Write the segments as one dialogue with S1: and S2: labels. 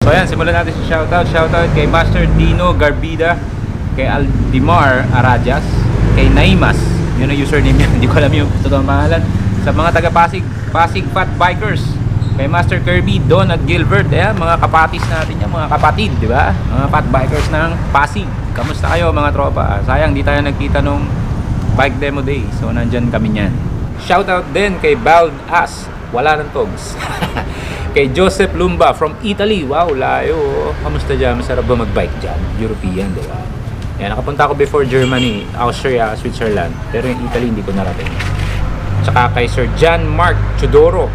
S1: So ayan, simulan natin si shoutout. Shoutout kay Master Dino Garbida, kay Aldimar Arajas, kay Naimas, yun ang username niya, hindi ko alam yung totoong pangalan. Sa mga taga Pasig Fat Bikers, kay Master Kirby, Don at Gilbert. Ayan, mga kapatis natin yan, mga kapatid, di ba? Mga Fat Bikers ng Pasig. Kamusta kayo mga tropa? Sayang di tayo nagkita nung bike demo day, so nandyan kami niyan. Shoutout din kay Bald Ass, wala ng togs. Kay Joseph Lumba from Italy. Wow, layo. Kamusta dyan? Masarap ba mag-bike dyan? European, di ba? Yan, nakapunta ako before Germany, Austria, Switzerland. Pero yung Italy, hindi ko narating. Tsaka kay Sir John Mark Chodoro.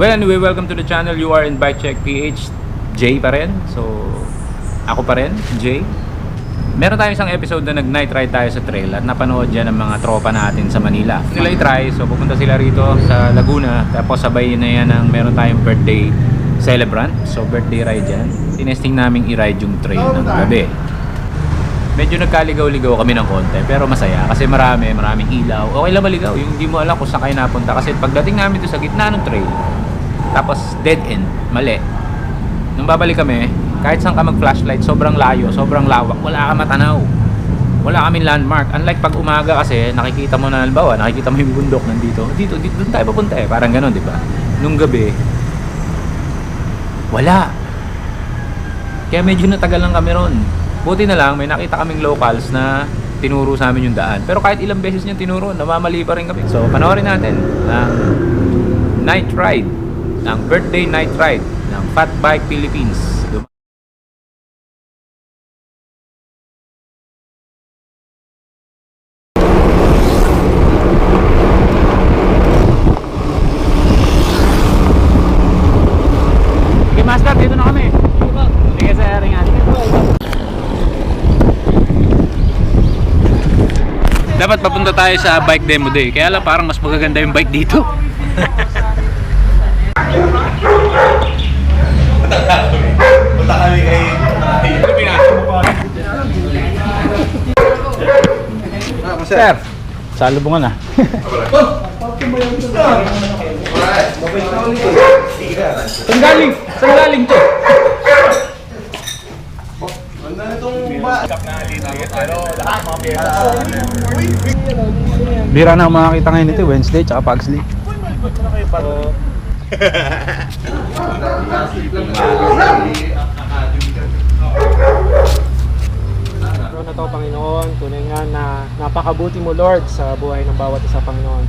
S1: Well, anyway, welcome to the channel. You are in Bike Check PH. Jay pa rin. So, ako pa rin, Jay. Meron tayong isang episode na nag-night ride tayo sa trail at napanood dyan ng mga tropa natin sa Manila. Nila i-try, so pupunta sila rito sa Laguna. Tapos sabay na yan ng meron tayong birthday celebrant. So birthday ride yan. Tinesting namin i-ride yung trail ng gabi. Medyo nagkaligaw-ligaw kami ng konti, pero masaya kasi maraming ilaw. Okay lang maligaw, yung hindi mo alam kung saan kayo napunta. Kasi pagdating namin doon sa gitna ng trail, tapos dead end, mali. Nung babalik kami, kahit saan ka mag-flashlight, sobrang layo, sobrang lawak, wala ka matanaw. Wala kaming landmark. Unlike pag umaga kasi, nakikita mo na, halimbawa, nakikita mo yung bundok nandito. Dito, doon tayo papunta eh. Parang gano'n, di ba? Nung gabi, wala. Kaya medyo natagal lang kami ron. Buti na lang, may nakita kaming locals na tinuro sa amin yung daan. Pero kahit ilang beses niya tinuro, namamali pa rin kami. So, panoorin natin ang night ride, ang birthday night ride ng Fat Bike Philippines. Master, dito na kami. Sige sir, ringan. Dapat papunta tayo sa bike demo day. Kaya lang parang mas magaganda yung bike dito.
S2: Punta kami kay
S1: Sir, salubungan na. Saan galing to? Bira na makakita ngayon ito, Wednesday tsaka Pugsley.
S3: Pero na to, Panginoon, tunay nga na napakabuti mo, Lord, sa buhay ng bawat isa, Panginoon.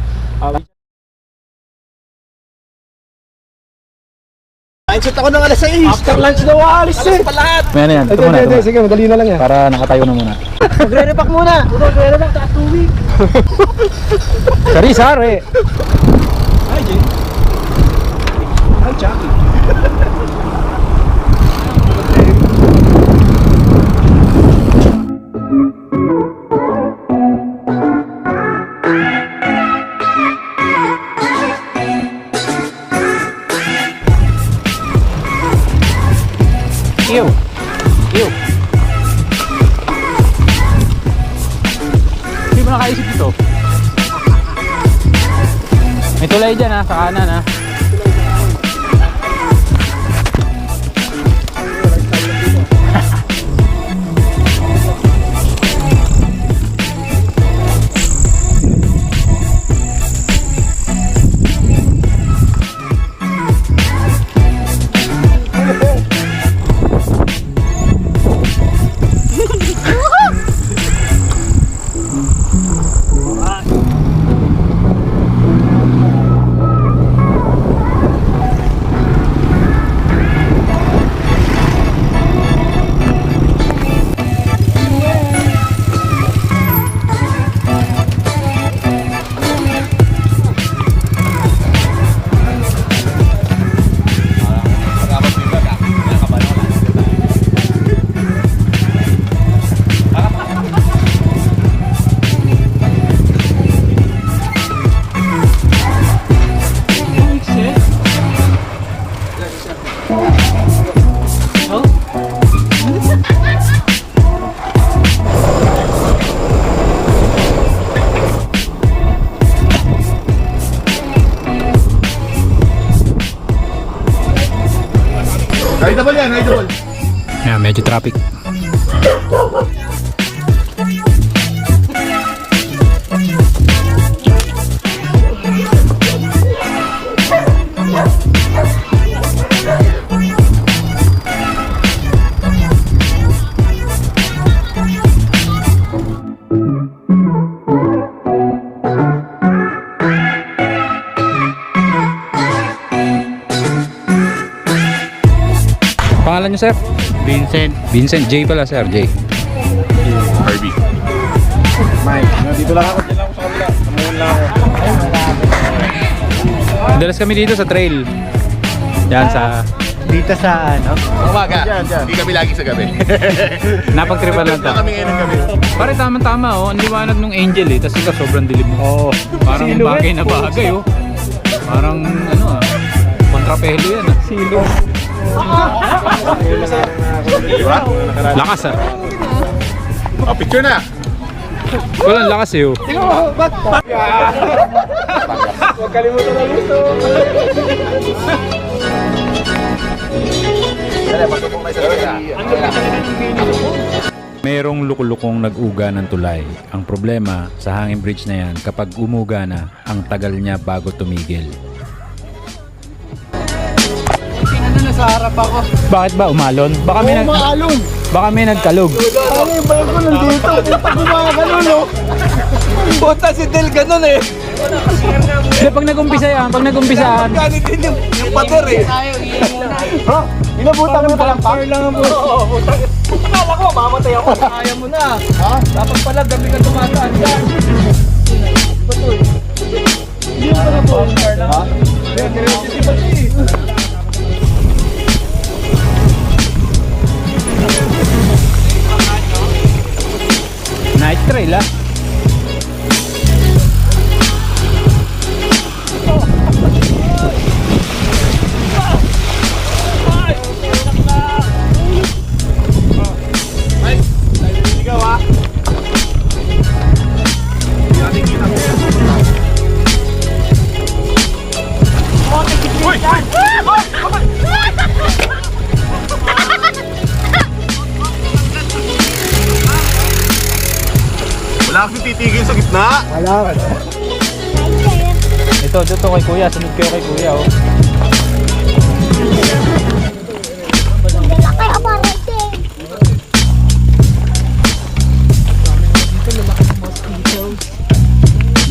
S2: mindset ako ng alas 6.
S3: After lunch daw aalis eh.
S2: Pa lahat.
S1: Yan, yan. Ito muna.
S3: Sige, madali na lang yan.
S1: Para nakatayo na muna.
S3: Magre-repack muna. Magre-repack, taas 2 week.
S1: Sari-sari.
S3: Hi, Jay. Hi, Chucky.
S1: Ew. Ew. Hindi mo nakaisip ito. May tulay dyan ha, sa kanan ha.
S2: yan, idol.
S1: Ayan, medyo traffic. Pangalan niyo, sir?
S3: Vincent.
S1: Vincent. J pala, sir. J.
S2: Harvey.
S3: Mike. Dito lang ako. Dito lang ako sa kabila. Namuhan lang ako.
S1: Madalas kami dito sa trail. Yan sa...
S3: Dito sa ano?
S2: Umaga. Hindi kami lagi sa gabi.
S1: Napagtripan lang
S2: Wala
S1: to.
S2: kami ngayon ng gabi.
S1: Pare, tama-tama oh. Ang liwanag nung Angel eh. Tapos ikaw sobrang dilim mo.
S3: Oo.
S1: Parang bagay na bagay oh. Parang ano ah. Kontrapelo yan ah.
S3: Silo.
S2: Diba?
S1: Lakas ah.
S2: Oh, picture na.
S1: Walang lakas eh oh.
S3: Tingnan mo, ba't? Huwag kalimutan na gusto.
S1: Merong lukulukong nag-uga ng tulay. Ang problema sa hanging bridge na yan, kapag umuga na, ang tagal niya bago tumigil.
S3: Nasa harap ako.
S1: Bakit ba umalon? Baka may nagkalog.
S3: Ano yung bayo ko nandito? Puta gumagano, no? Puta si Del ganun eh.
S1: Hindi, pag nag-umpisa yan.
S3: Ganit din yung pader eh. Bro, inabutan mo palang par lang ang buto. Oo, puta. Akala ko, mamatay ako. Kaya mo na. Ha? Dapat pala gabi ka tumataan yan. Patoy. Hindi mo pa na po. Ha? Hindi, pati.
S1: Nice trail ah.
S2: Wala kasi titigil sa gitna.
S3: Wala.
S1: Ito kay kuya. Sunod kayo kay kuya oh.
S4: Kaya parating.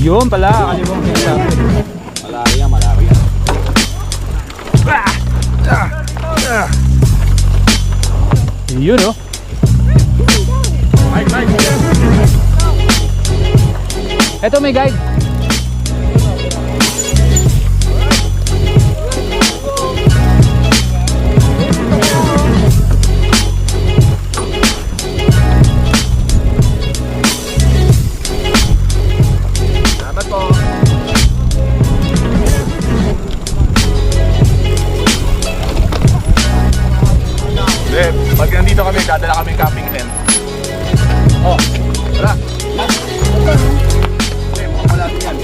S1: Yun pala. Kalimang sinasabi.
S2: Malaria.
S1: Yun oh.
S2: Mike.
S1: Ito may guide.
S2: Salamat po. Hindi, pag nandito kami, dadala kami camping tent. Oh, tara. Hindi, mukhang wala din yan.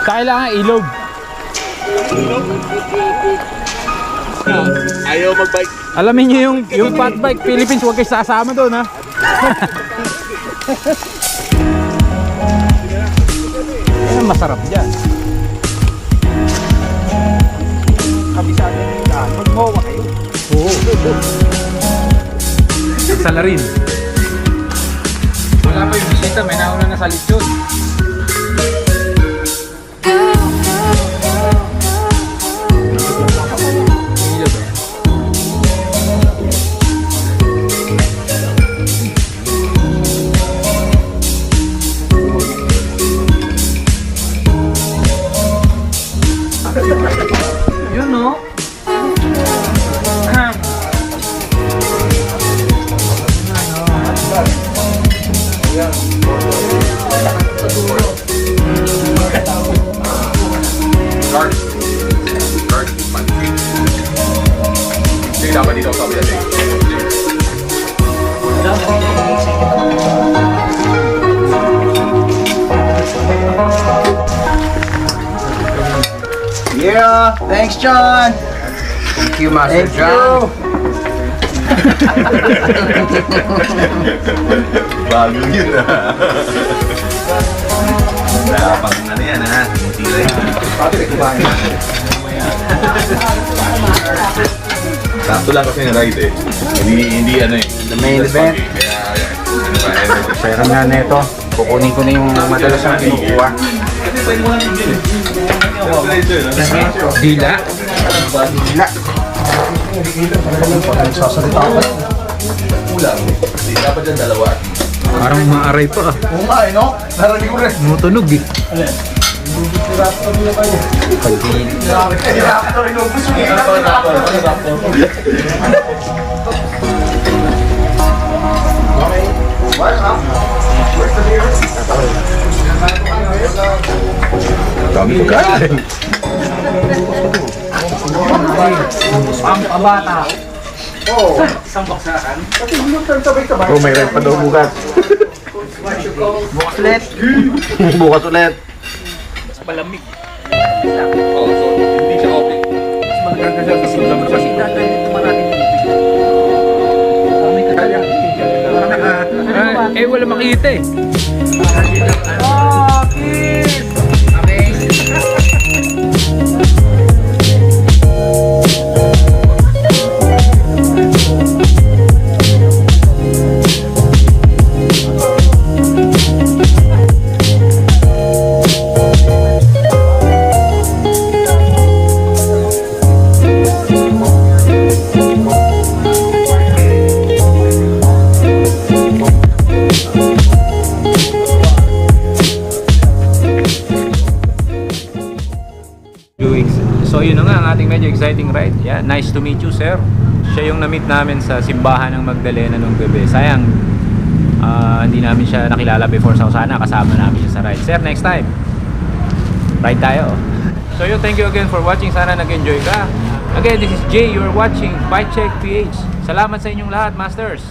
S1: Sa kailangan ilog.
S2: Ayaw mag-bike.
S1: Alamin niyo yung fat bike Philippines, huwag kayo sasama doon ha. Yan ang masarap dyan.
S3: Kabisado yung daan. Magmowa kayo.
S1: Oo. Salarin. Wala pa yung bisita, may nauna na sa lechon. Yun no?
S2: dapat dito sa kabila din.
S3: Yeah, thanks John.
S4: Thank you, Master
S3: Thank
S4: John.
S2: Bago yun ah. Pang ano yan ha, tira yun. Sakto lang kasi na-ride eh. Hindi ano eh.
S4: The main event.
S2: Kaya ano ba,
S4: Pera nga na ito. Kukunin ko na yung madalas na kinukuha.
S1: Dila.
S4: Dila.
S3: Sasalita ako.
S2: kulang. Dapat dyan dalawa.
S1: Parang maaray pa ah.
S3: Oo nga eh, no? Narinig ko rin.
S1: Tumutunog eh.
S3: Hirap na rin yung gusto niya.
S2: Dami pagkain.
S3: Ang kabata. Oo. Isang baksakan. Pati yung sabay-sabay.
S4: Oh, may rep pa daw bukas.
S3: Bukas ulit.
S4: Bukas ulit.
S1: Malamig.
S2: Oh, so hindi siya okay.
S3: Maganda siya sa sulam. Kasi dati ito maraming tubig. May kaya.
S1: Wala makita eh.
S3: Oh, kiss!
S1: So yun na nga ang ating medyo exciting ride. Yeah, nice to meet you, sir. Siya yung na-meet namin sa simbahan ng Magdalena nung gabi. Sayang, hindi namin siya nakilala before. So sana kasama namin siya sa ride. Sir, next time, ride tayo. So yun, thank you again for watching. Sana nag-enjoy ka. Again, this is Jay. You're watching Bike Check PH. Salamat sa inyong lahat, Masters.